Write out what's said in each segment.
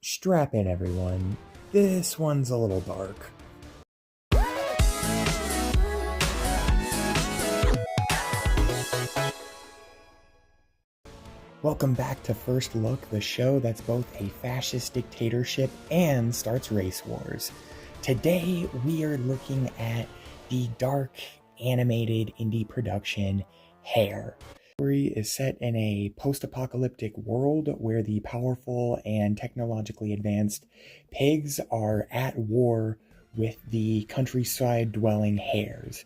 Strap in, everyone. This one's a little dark. Welcome back to First Look, the show that's both a fascist dictatorship and starts race wars. Today, we are looking at the dark, animated indie production, HARE. The story is set in a post-apocalyptic world where the powerful and technologically advanced pigs are at war with the countryside-dwelling hares.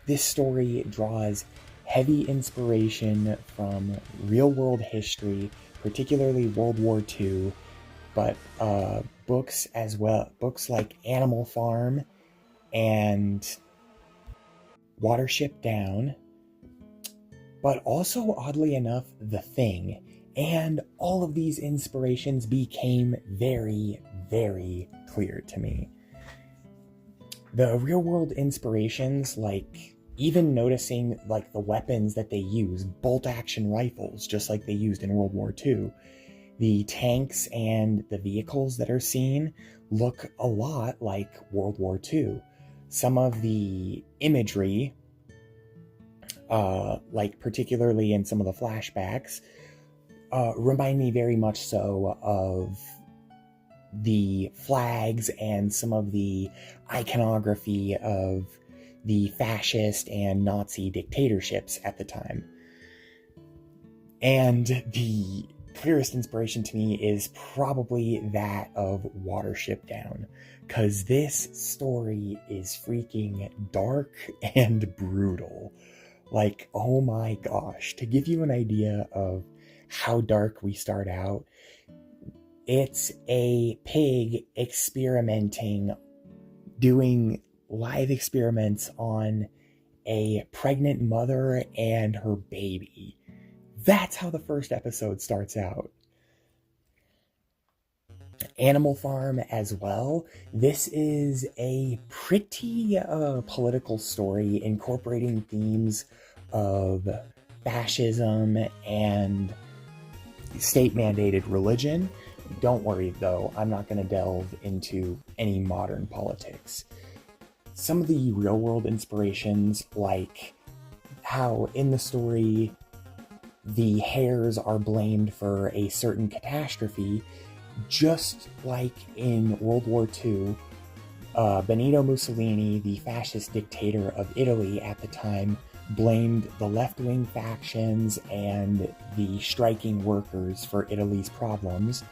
This story draws heavy inspiration from real-world history, particularly World War II, but books as well, books like Animal Farm and Watership Down, but also, oddly enough, The Thing. And all of these inspirations became very, very clear to me. The real-world inspirations, like even noticing like the weapons that they use, bolt-action rifles, just like they used in World War II. The tanks and the vehicles that are seen look a lot like World War II. Some of the imagery, like particularly in some of the flashbacks, remind me very much so of the flags and some of the iconography of the fascist and Nazi dictatorships at the time. And the clearest inspiration to me is probably that of Watership Down, because this story is freaking dark and brutal. Like, oh my gosh, to give you an idea of how dark we start out, it's a pig experimenting, doing live experiments on a pregnant mother and her baby. That's how the first episode starts out. Animal Farm as well. This is a pretty political story incorporating themes of fascism and state-mandated religion. Don't worry though, I'm not going to delve into any modern politics. Some of the real-world inspirations, like how in the story the hares are blamed for a certain catastrophe, just like in World War II, Benito Mussolini, the fascist dictator of Italy at the time, blamed the left-wing factions and the striking workers for Italy's problems,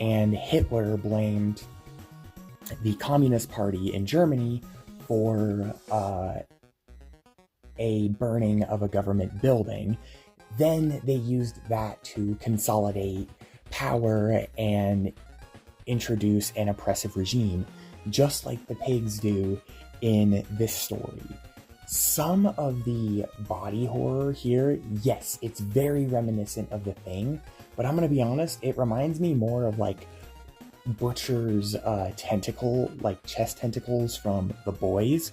and Hitler blamed the Communist Party in Germany for a burning of a government building. Then they used that to consolidate power and introduce an oppressive regime, just like the pigs do in this story. Some of the body horror here, yes, it's very reminiscent of The Thing, but I'm gonna be honest, it reminds me more of like Butcher's tentacle, like chest tentacles from The Boys.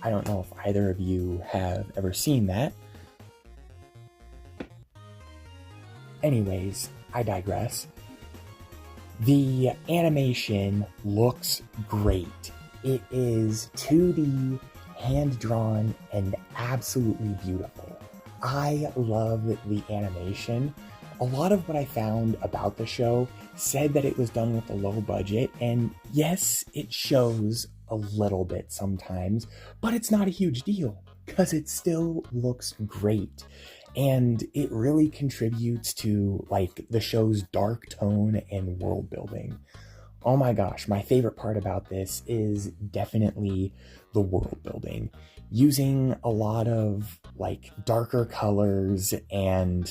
I don't know if either of you have ever seen that. Anyways, I digress. The animation looks great. It is 2D, hand-drawn, and absolutely beautiful. I love the animation. A lot of what I found about the show said that it was done with a low budget, and yes, it shows a little bit sometimes, but it's not a huge deal because it still looks great. And it really contributes to like the show's dark tone and world building. Oh my gosh, my favorite part about this is definitely the world building. Using a lot of like darker colors and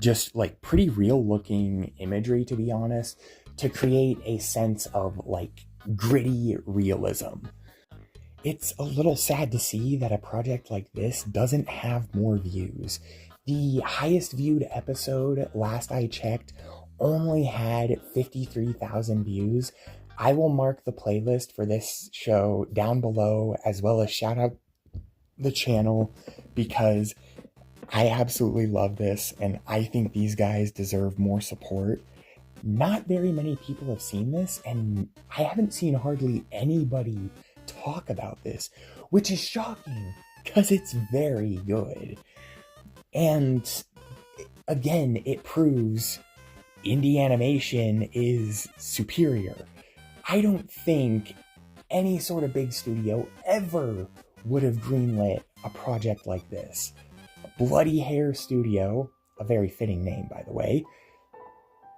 just like pretty real looking imagery, to be honest, to create a sense of like gritty realism. It's a little sad to see that a project like this doesn't have more views. The highest viewed episode, last I checked, only had 53,000 views. I will mark the playlist for this show down below, as well as shout out the channel, because I absolutely love this, and I think these guys deserve more support. not very many people have seen this, and I haven't seen hardly anybody talk about this, which is shocking because it's very good. And again, it proves indie animation is superior. I don't think any sort of big studio ever would have greenlit a project like this. Bloody HARE Studio, a very fitting name by the way,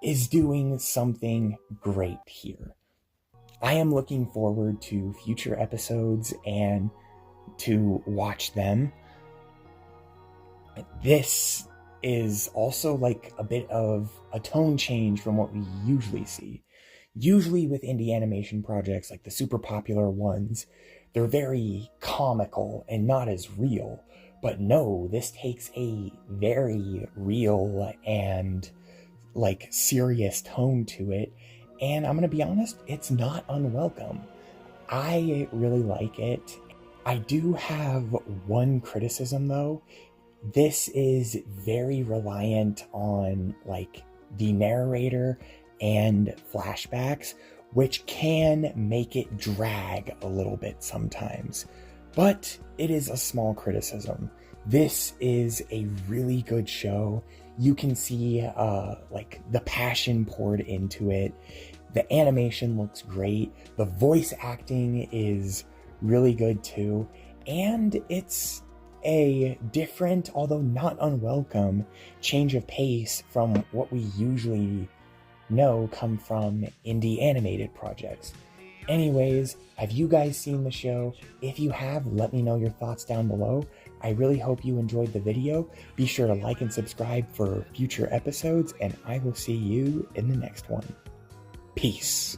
is doing something great here. I am looking forward to future episodes and to watch them. This is also like a bit of a tone change from what we usually see. Usually with indie animation projects, like the super popular ones, they're very comical and not as real. But no, this takes a very real and like serious tone to it. And I'm gonna be honest, it's not unwelcome. I really like it. I do have one criticism though. This is very reliant on like the narrator and flashbacks, which can make it drag a little bit sometimes. But it is a small criticism. This is a really good show. You can see like the passion poured into it. The animation looks great. The voice acting is really good too. And it's a different, although not unwelcome, change of pace from what we usually know come from indie animated projects. Anyways, have you guys seen the show? If you have, let me know your thoughts down below. I really hope you enjoyed the video. Be sure to like and subscribe for future episodes, and I will see you in the next one. Peace.